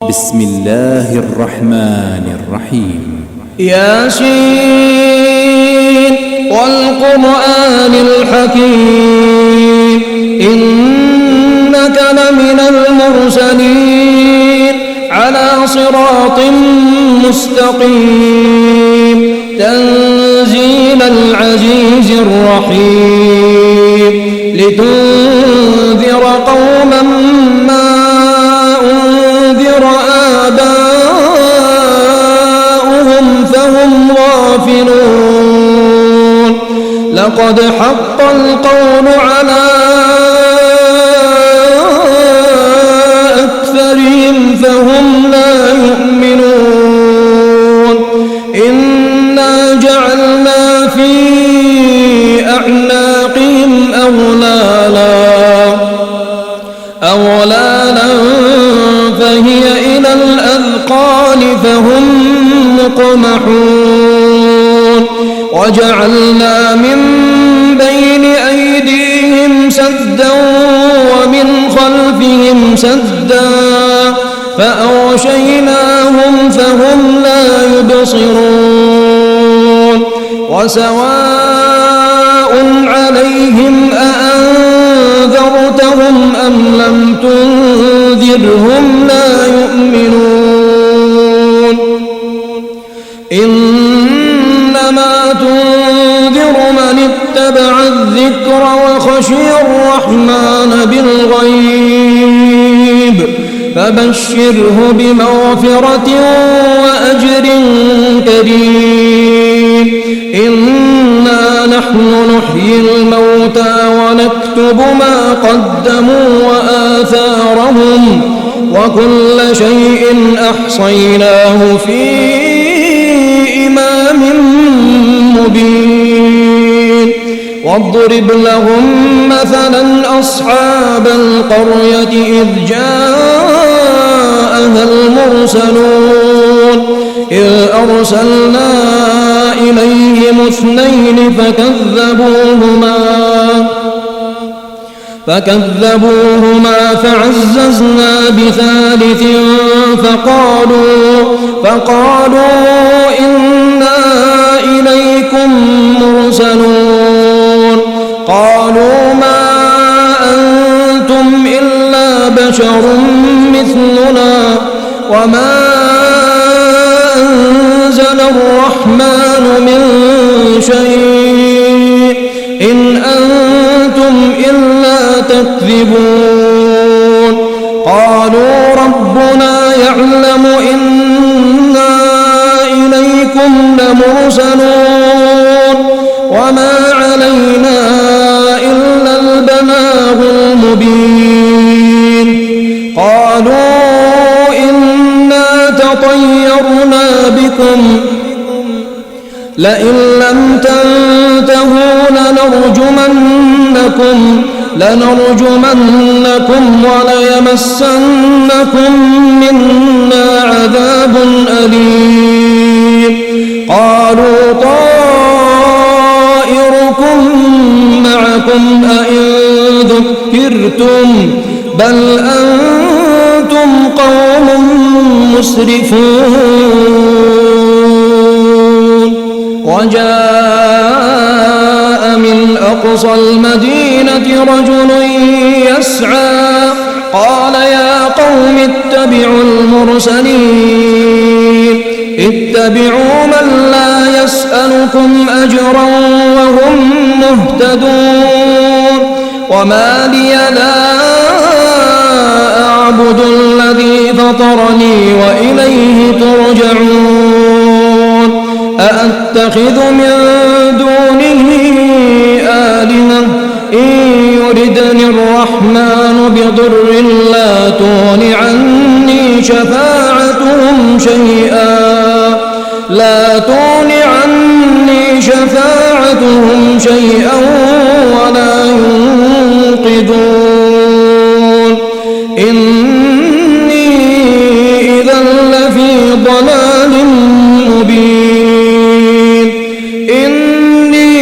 بسم الله الرحمن الرحيم. ياسين والقرآن الحكيم إنك لمن المرسلين على صراط مستقيم تنزيل العزيز الرحيم لتنذر قوما ما أنذر آباؤهم فهم غافلون لقد حق القول على أكثرهم فهم لا يؤمنون إنا جعلنا في أعناقهم أغلالا فهي إلى الأذقان فهم مقمحون وجعلنا من بين أيديهم سدا ومن خلفهم سدا فأغشيناهم فهم لا يبصرون وسواء عليهم أأنذرتهم أم لم تنذرهم لا يؤمنون إنما تنذر من اتبع الذكر وخشي الرحمن بالغيب فبشره بمغفرة وأجر كريم إنا نحن نحيي الموتى ونكتب ما قدموا وآثارهم وكل شيء أحصيناه في إمام مبين واضرب لهم مثلا أصحاب القرية إذ جاءها المرسلون إذ أرسلنا إليهم اثنين فكذبوهما فعززنا بثالث فقالوا إنا إليكم مرسلون قالوا ما أنتم إلا بشر مثلنا وما أنزل الرحمن من شيء إن أنتم إلا تكذبون قالوا ربنا يعلم إنا إليكم لمرسلون وما علينا إلا البلاغ المبين قالوا إنا تطيرنا بكم لئن لم تنتهوا لنرجمنكم وليمسنكم منا عذاب أليم قالوا طائركم معكم أئن ذكرتم بل أنتم قوم مسرفون وجاء من أقصى المدينة رجل يسعى قال يا قوم اتبعوا المرسلين اتبعوا من لا يسألكم أجرا وهم مهتدون وما لي لا أعبد الذي فطرني وإليه ترجعون أأتخذ من دونه آلهة إن يردني الرحمن بضر لا تغن عني شفاعتهم شيئا ولا ينقذون إني إذا لفي ضلال مبين إني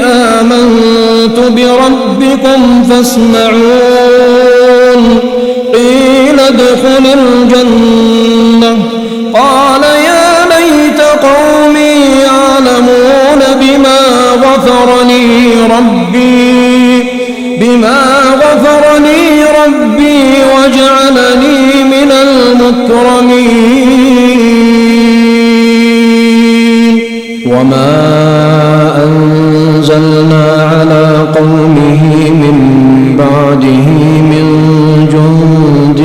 آمنت بربكم فاسمعون قيل ادخل الجنة قال يا ليت قومي يعلمون بما غفر لي ربي وجعلني من المكرمين وما أنزلنا على قومه من بعده من جند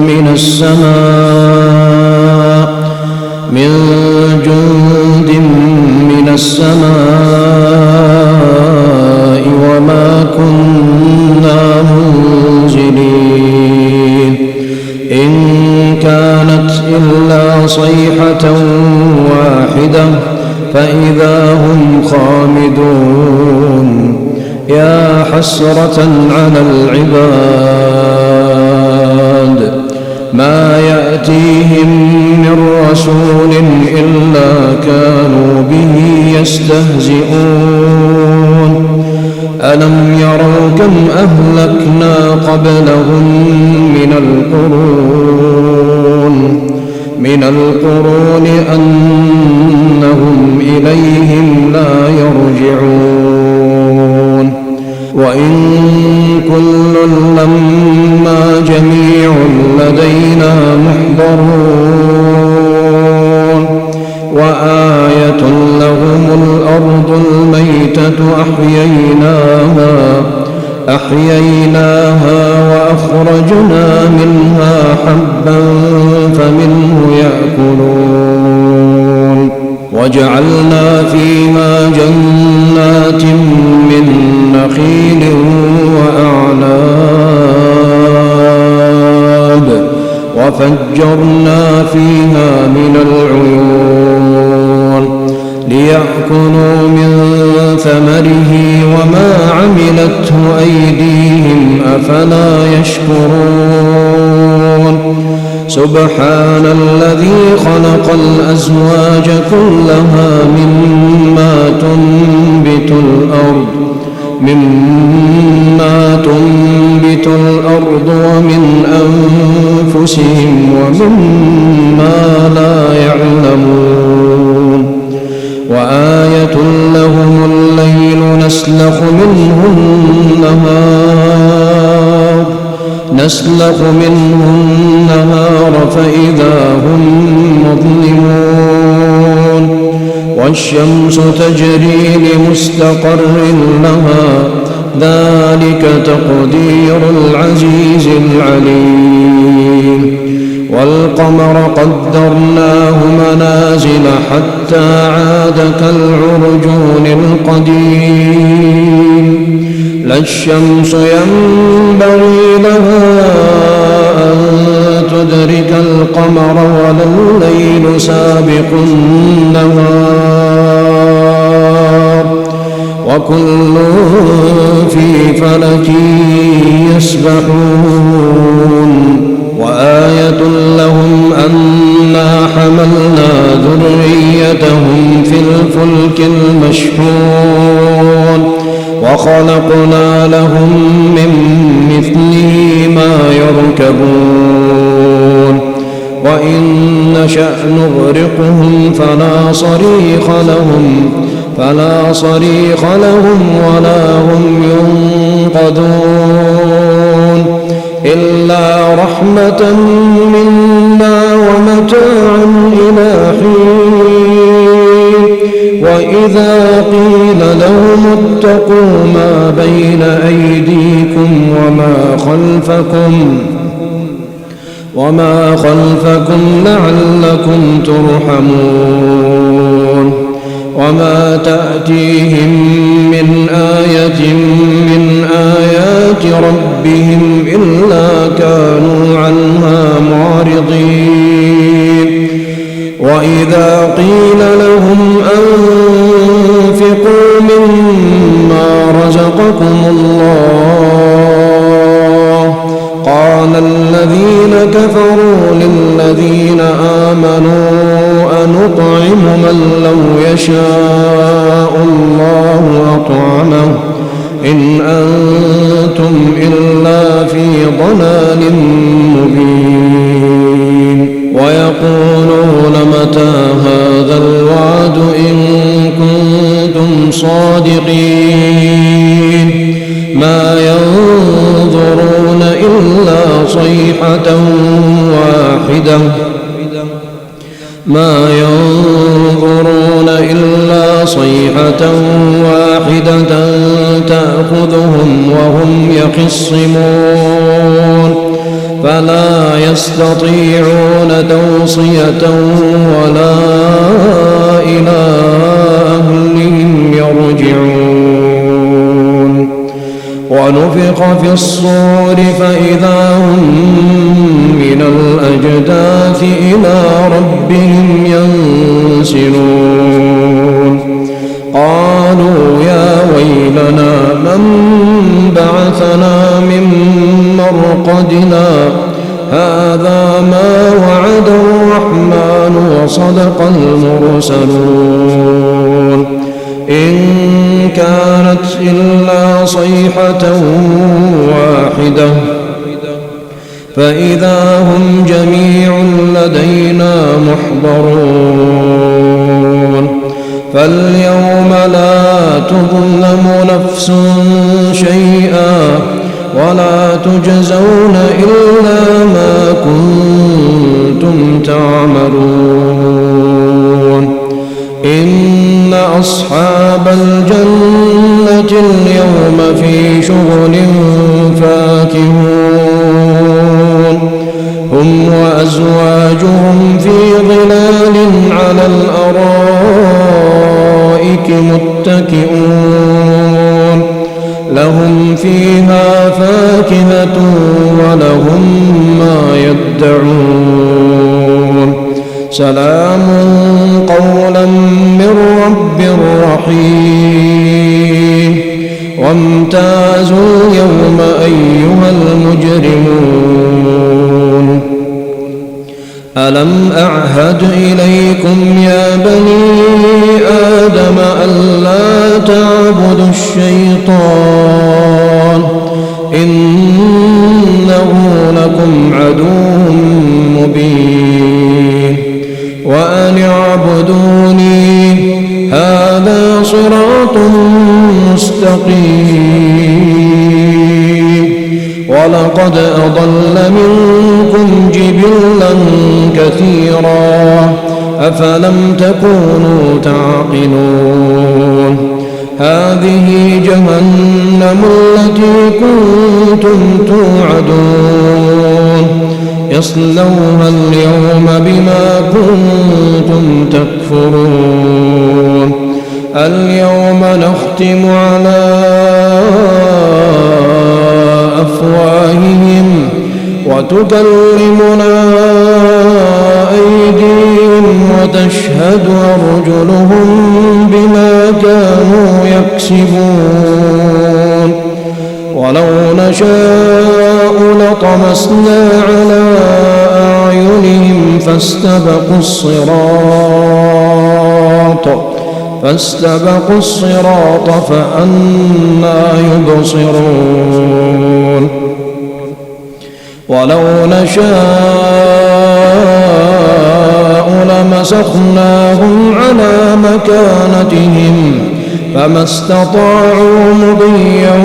من السماء وما كنا منزلين إن كانت إلا صيحة واحدة فإذا هم خامدون يا حسرة على العباد ما يأتيهم من رسول إلا كانوا به يستهزئون ألم يروا كم أهلكنا قبلهم من القرون أنهم إليهم لا يرجعون وإن كل لما جميع لدينا محضرون وآية لهم الأرض الميتة أحييناها وأخرجنا منها حبا فمنه يأكلون وجعلنا فيها جنات من نخيل وأعناب وفجرنا فيها من العيون ليأكلوا من ثمره وما عملته أيديهم أفلا يشكرون سبحان الذي خلق الأزواج كلها مما تنبت الأرض ومن أنفسهم ومما لا يعلمون وآية لهم الليل نسلخ منه النهار فإذا هم مظلمون والشمس تجري لمستقر لها ذلك تقدير العزيز العليم والقمر قدرناه منازل حتى عاد كالعرجون القديم لا الشمس ينبغي لها أن تدرك القمر ولا الليل سابق النهار وكل في فلك يسبحون وآية لهم أنا حملنا ذريتهم في الفلك المشحون وخلقنا لهم من مثله ما يركبون وإن نشأ نغرقهم فلا صريخ لهم ولا هم ينقذون إلا رحمة منا ومتاعا إلى حين وإذا قيل لهم اتقوا ما بين أيديكم وما خلفكم لعلكم ترحمون وما تأتيهم من آية من آيات ربهم إلا كانوا عنها معرضين وإذا قيل لهم أنفقوا مما رزقكم الله قال الذين كفروا للذين آمنوا أنطعم من لو يشاء الله أطعمه إن أنتم إلا في ضلال مبين ويقولون متى هذا الوعد إن كنتم صادقين ما ينظرون إلا صيحة واحدة تأخذهم وهم يخصمون فلا يستطيعون توصية ولا إلى أهلهم يرجعون ونفخ في الصور فإذا هم من الأجداث إلى ربهم ينسلون قالوا يا ويلنا من بعثنا من مرقدنا هذا ما وعد الرحمن وصدق المرسلون إن كانت إلا صيحة واحدة فإذا هم جميع لدينا محضرون فاليوم لا تظلم نفس شيئا ولا تجزون إلا ما كنتم تعملون إن أصحاب الجنة اليوم في شغل فاكهون هم وأزواجهم في ظلال على الأرائك متكئون لهم فيها فاكهة ولهم ما يدعون سلام قولا من رب رحيم وامتازوا اليوم أيها المجرمون ألم أعهد إليكم يا بني آدم ألا تعبدوا الشيطان إنه لكم عدو مبين وأن اعبدوني هذا صراط مستقيم ولقد أضل منكم جبلا كثيرا أفلم تكونوا تعقلون هذه جهنم التي كنتم توعدون يصلوها اليوم بما كنتم تكفرون اليوم نختم على أفواههم وتكلمنا أيديهم وتشهد أرجلهم بما كانوا يكسبون ولو نشاء لطمسنا على أعينهم فاستبقوا الصراط فأنى يبصرون ولو نشاء لمسخناهم على مكانتهم فما استطاعوا مضيا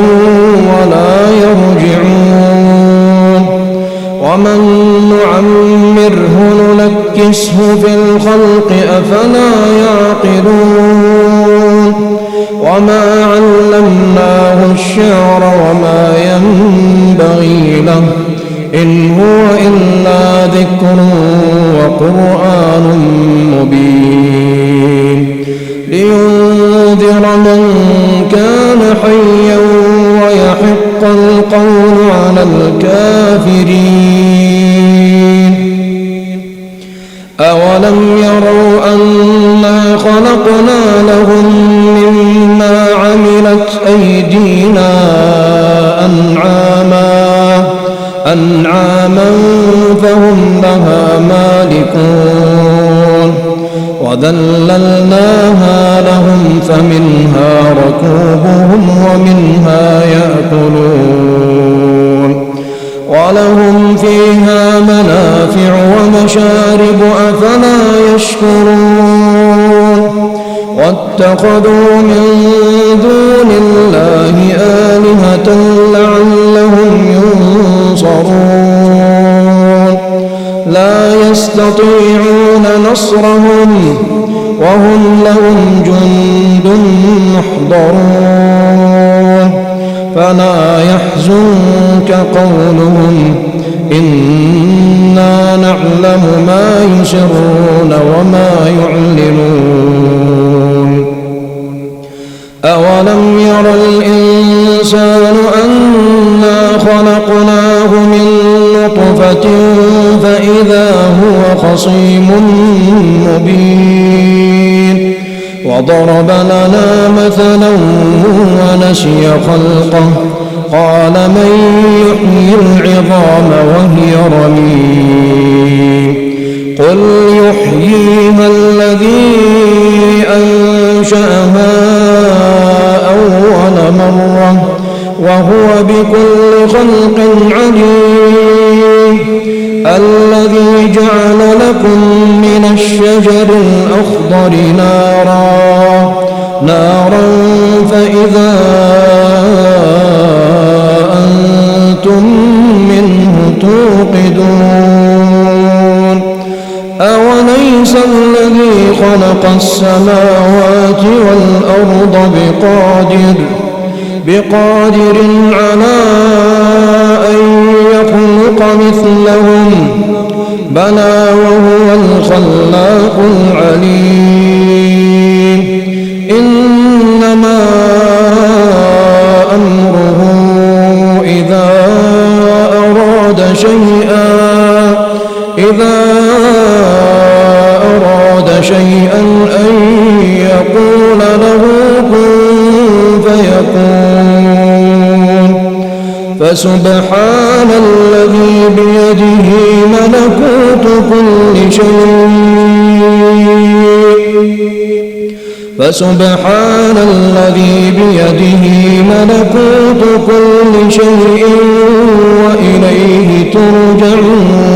ولا يرجعون ومن نعمره ننكسه في الخلق أفلا يعقلون وما علمناه الشعر وما ينبغي له إن هو إلا ذكر وقرآن مبين لينذر من كان حيا ويحق القول على الكافرين أولم يروا أنا خلقنا لهم مما عملت أيدينا أنعاما فهم لها مالكون وذللناها لهم فمنها ركوبهم ومنها يأكلون ولهم فيها منافع ومنافع ومشارب أفلا يشكرون واتخذوا من دون الله آلهة لعلهم ينصرون لا يستطيعون نصرهم وهم لهم جند محضرون فلا يحزنك قولهم إنا نعلم ما يسرون وما يعلنون أولم ير الإنسان أنا خلقناه من نطفة فإذا هو خصيم مبين وضرب لنا مثلا ونسي خلقه قال من يحيي العظام وهي رميم قل يحييها الذي أنشأها أول مرة وهو بكل خلق عليم الذي جعل لكم من الشجر الأخضر نارا فإذا أنتم منه توقدون أوليس الذي خلق السماوات والأرض بقادر على أن يخلق مثلهم بلى وهو الخلاق العليم إنما أمره إذا أراد شيئا أن يقول له كن فيكون فسبحان الذي بيده ملكوت كل شيء فسبحان الذي بيده ملكوت كل شيء وإليه ترجعون